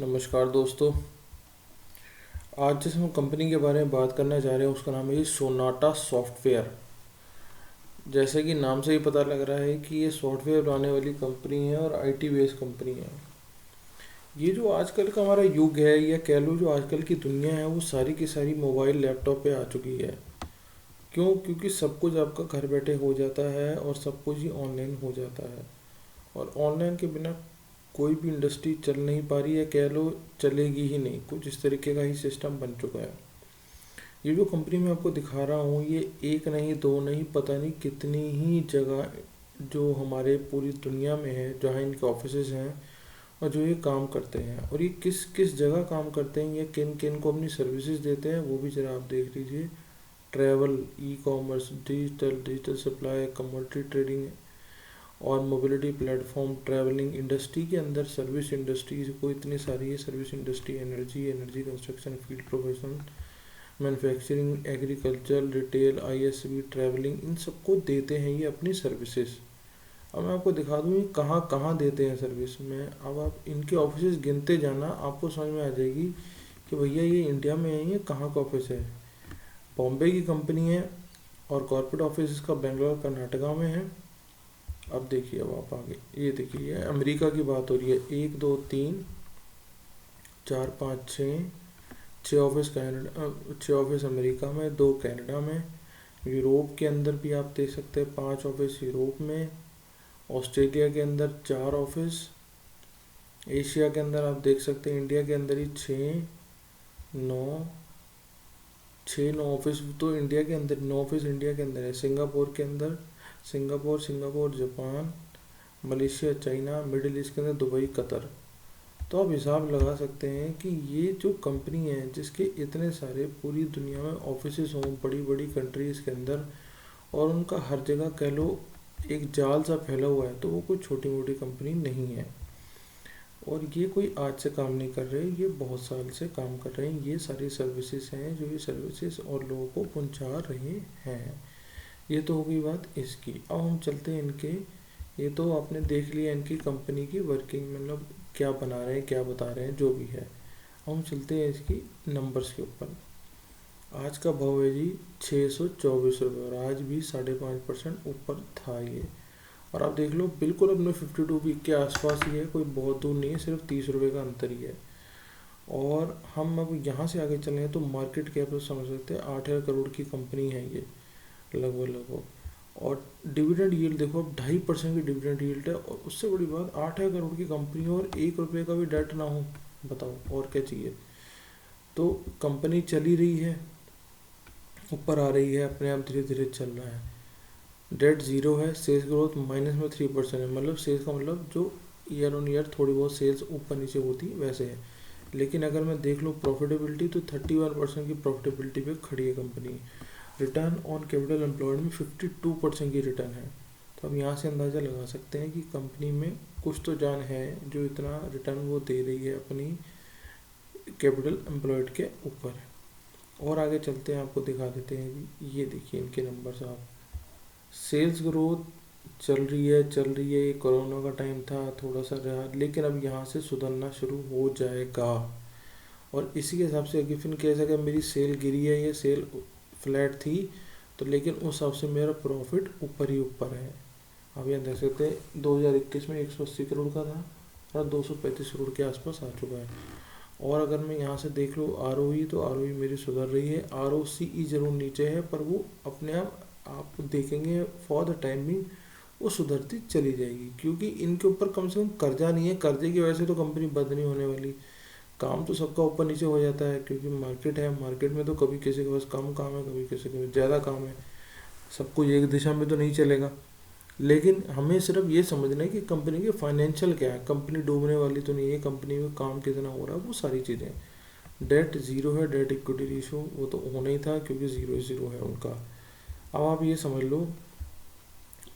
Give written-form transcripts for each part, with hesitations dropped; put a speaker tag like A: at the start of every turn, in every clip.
A: नमस्कार दोस्तों। आज जिस हम कंपनी के बारे में बात करने जा रहे हैं उसका नाम है सोनाटा सॉफ्टवेयर। जैसे कि नाम से ही पता लग रहा है कि ये सॉफ्टवेयर बनाने वाली कंपनी है और आईटी बेस्ड कंपनी है। ये जो आजकल का हमारा युग है या कह लो जो आजकल की दुनिया है वो सारी की सारी मोबाइल लैपटॉप पे आ चुकी है। क्यों? क्योंकि सब कुछ आपका घर बैठे हो जाता है और सब कुछ ही ऑनलाइन हो जाता है। और ऑनलाइन के बिना कोई भी इंडस्ट्री चल नहीं पा रही है, कह लो चलेगी ही नहीं। कुछ इस तरीके का ही सिस्टम बन चुका है। ये जो कंपनी मैं आपको दिखा रहा हूँ ये एक नहीं दो नहीं पता नहीं कितनी ही जगह जो हमारे पूरी दुनिया में है जहाँ इनके ऑफिसेज हैं और जो ये काम करते हैं और ये किस किस जगह काम करते हैं या किन किन को अपनी सर्विसेज देते हैं वो भी ज़रा आप देख लीजिए। Travel, e commerce, digital supply, commodity trading और मोबिलिटी प्लेटफॉर्म, ट्रैवलिंग इंडस्ट्री के अंदर सर्विस इंडस्ट्रीज को इतनी सारी है। Service industry, energy construction, field professional, manufacturing, agriculture, retail, ISB, travelling, इन सबको देते हैं ये अपनी सर्विसेज। अब मैं आपको दिखा दूँ ये कहाँ कहाँ देते हैं सर्विस में। अब आप इनके ऑफिस गिनते जाना, आपको समझ में आ जाएगी कि भैया ये इंडिया में है, ये कहाँ का ऑफिस है। बॉम्बे की कंपनी है और कॉर्पोरेट ऑफिस इसका बेंगलोर कर्नाटका में है। अब देखिए, अब आप आगे ये देखिए अमेरिका की बात हो रही है। एक दो तीन चार पाँच छः, छः ऑफिस कनाडा, छः ऑफिस अमेरिका में, दो कनाडा में। यूरोप के अंदर भी आप देख सकते हैं 5 ऑफिस यूरोप में। ऑस्ट्रेलिया के अंदर 4 ऑफिस। एशिया के अंदर आप देख सकते हैं इंडिया के अंदर ही 6 9 ऑफिस। तो इंडिया के अंदर 9 ऑफिस इंडिया के अंदर है। सिंगापुर के अंदर Singapore, Japan, Malaysia, China, middle east के अंदर दुबई, कतर। तो आप हिसाब लगा सकते हैं कि ये जो कंपनी है जिसके इतने सारे पूरी दुनिया में ऑफिसेज हों बड़ी बड़ी कंट्रीज़ के अंदर और उनका हर जगह कह लो एक जाल सा फैला हुआ है, तो वो कोई छोटी मोटी कंपनी नहीं है। और ये कोई आज से काम नहीं कर रहे, ये बहुत साल से काम कर रहे हैं। ये सारी सर्विसेज हैं जो ये सर्विसेज और लोगों को पहुंचा रहे हैं। ये तो हो गई बात इसकी। अब हम चलते हैं इनके, ये तो आपने देख लिया इनकी कंपनी की वर्किंग, मतलब क्या बना रहे हैं क्या बता रहे हैं जो भी है। अब हम चलते हैं इसकी नंबर्स के ऊपर। आज का भाव है जी 624 रुपये और आज भी 5.5% ऊपर था ये। और आप देख लो बिल्कुल अपने 52 के आसपास ही है, कोई बहुत दूर नहीं है, सिर्फ 30 रुपये का अंतर ही है। और हम अब यहाँ से आगे चले तो मार्केट कैप तो समझ सकते हैं 8,000 करोड़ की कंपनी है ये लगभग। और डिविडेंड यील्ड देखो, अब 2.5% की डिविडेंड यील्ड है। और उससे बड़ी बात 8,000 करोड़ की कंपनी हो और 1 रुपये का भी डेट ना हो, बताओ और क्या चाहिए। तो कंपनी चली रही है, ऊपर आ रही है, अपने आप धीरे धीरे चल रहा है। डेट ज़ीरो है, सेल्स ग्रोथ माइनस में 3% है। मतलब सेल्स का मतलब जो ईयर ऑन ईयर थोड़ी बहुत सेल्स ऊपर नीचे होती वैसे है। लेकिन अगर मैं देख लूँ प्रॉफिटेबिलिटी तो 31% की प्रॉफिटेबिलिटी पे खड़ी है company. Return on capital employed में 52% की रिटर्न है। तो हम यहाँ से अंदाज़ा लगा सकते हैं कि कंपनी में कुछ तो जान है जो इतना रिटर्न वो दे रही है अपनी कैपिटल एम्प्लॉयड के ऊपर। और आगे चलते हैं, आपको दिखा देते हैं जी। ये देखिए इनके नंबर्स आप। सेल्स ग्रोथ चल रही है। ये कोरोना का टाइम था, थोड़ा सा रहा, लेकिन अब यहाँ से सुधरना शुरू हो जाएगा। और इसी के हिसाब से अगर फिर कैसे अगर मेरी सेल गिरी है या सेल फ्लैट थी तो लेकिन उस हिसाब से मेरा प्रॉफिट ऊपर ही ऊपर है। अब यहाँ देख सकते हैं 2021 में 180 करोड़ का था और 235 करोड़ के आसपास आ चुका है। और अगर मैं यहाँ से देख लूँ आरओई, तो आरओई मेरी सुधर रही है। आरओसीई जरूर नीचे है पर वो अपने आप देखेंगे फॉर द टाइमिंग वो सुधरती चली जाएगी, क्योंकि इनके ऊपर कम से कम कर्जा नहीं है। कर्जे की वजह से तो कंपनी बंद नहीं होने वाली। काम तो सबका ऊपर नीचे हो जाता है क्योंकि मार्केट है। मार्केट में तो कभी किसी के पास कम काम है, कभी किसी के पास ज़्यादा काम है। सब कुछ एक दिशा में तो नहीं चलेगा। लेकिन हमें सिर्फ ये समझना है कि कंपनी के फाइनेंशियल क्या है, कंपनी डूबने वाली तो नहीं है, कंपनी में काम कितना हो रहा है, वो सारी चीज़ें। डेट ज़ीरो है, डेट इक्विटी रेशियो वो तो होना ही था क्योंकि ज़ीरो है उनका। अब आप ये समझ लो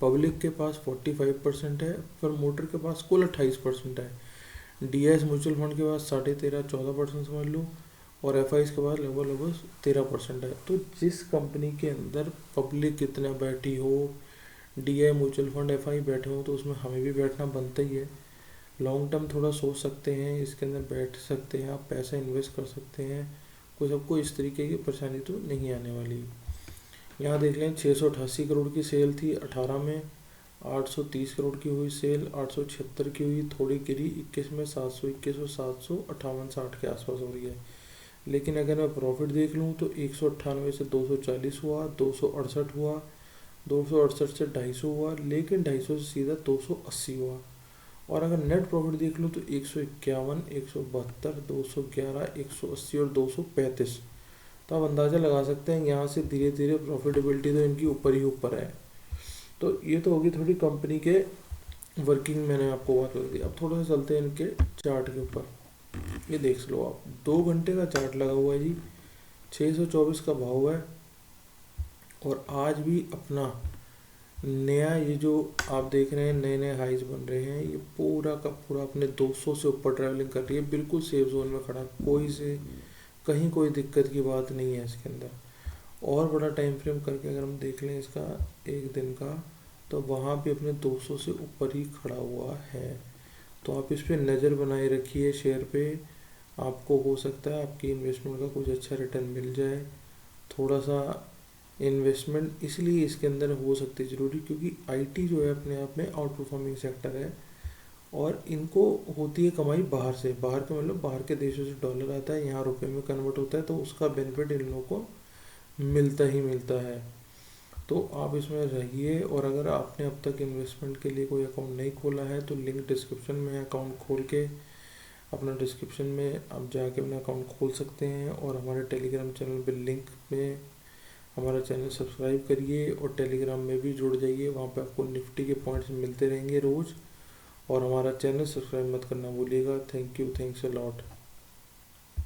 A: पब्लिक के पास 45% है, प्रमोटर के पास कुल 28% है। डीएस म्यूचुअल फंड के पास 13.5 14% समझ लो और एफ के पास लगभग 13% है। तो जिस कंपनी के अंदर पब्लिक कितना बैठी हो, डीआई म्यूचुअल फंड एफ बैठे हो, तो उसमें हमें भी बैठना बनता ही है। लॉन्ग टर्म थोड़ा सोच सकते हैं, इसके अंदर बैठ सकते हैं, आप पैसा इन्वेस्ट कर सकते हैं, कोई सबको इस तरीके की परेशानी तो नहीं आने वाली। यहाँ देख लें 688 करोड़ की सेल थी 18 में, 830 करोड़ की हुई सेल, 876 की हुई, थोड़ी गिरी 21 में, 721 और 758 60 के आसपास हो रही है। लेकिन अगर मैं प्रॉफिट देख लूँ तो 198 से 240 हुआ, 268 हुआ, 268 से 250 हुआ, लेकिन 250 से सीधा 280 हुआ। और अगर नेट प्रॉफिट देख लूँ तो 151, 172, 211, 180 और 235। तो आप अंदाज़ा लगा सकते हैं यहाँ से धीरे धीरे प्रॉफिटेबिलिटी तो इनकी ऊपर ही ऊपर है। तो ये तो होगी थोड़ी कंपनी के वर्किंग, मैंने आपको बात कर दी। अब थोड़ा सा चलते हैं इनके चार्ट के ऊपर। ये देख लो आप, 2 घंटे का चार्ट लगा हुआ है जी, 624 का भाव है। और आज भी अपना नया ये जो आप देख रहे हैं नए नए हाइज बन रहे हैं, ये पूरा का पूरा अपने 200 से ऊपर ट्रैवलिंग कर रही है, बिल्कुल सेफ जोन में खड़ा, कोई से कहीं कोई दिक्कत की बात नहीं है इसके अंदर। और बड़ा टाइम फ्रेम करके अगर हम देख लें इसका एक दिन का, तो वहाँ भी अपने 200 से ऊपर ही खड़ा हुआ है। तो आप इस पर नज़र बनाए रखिए शेयर पे, आपको हो सकता है आपकी इन्वेस्टमेंट का कुछ अच्छा रिटर्न मिल जाए। थोड़ा सा इन्वेस्टमेंट इसलिए इसके अंदर हो सकती है ज़रूरी, क्योंकि आईटी जो है अपने आप में आउट परफॉर्मिंग सेक्टर है, और इनको होती है कमाई बाहर से, बाहर का मतलब बाहर के देशों से डॉलर आता है, यहाँ रुपए में कन्वर्ट होता है, तो उसका बेनिफिट इन लोगों को मिलता ही मिलता है। तो आप इसमें रहिए। और अगर आपने अब तक इन्वेस्टमेंट के लिए कोई अकाउंट नहीं खोला है तो लिंक डिस्क्रिप्शन में है, अकाउंट खोल के अपना डिस्क्रिप्शन में आप जाके अपना अकाउंट खोल सकते हैं। और हमारे टेलीग्राम चैनल पे लिंक में हमारा चैनल सब्सक्राइब करिए, और टेलीग्राम में भी जुड़ जाइए, वहाँ पे आपको निफ्टी के पॉइंट्स मिलते रहेंगे रोज़। और हमारा चैनल सब्सक्राइब मत करना भूलिएगा। Thank you, thanks a lot.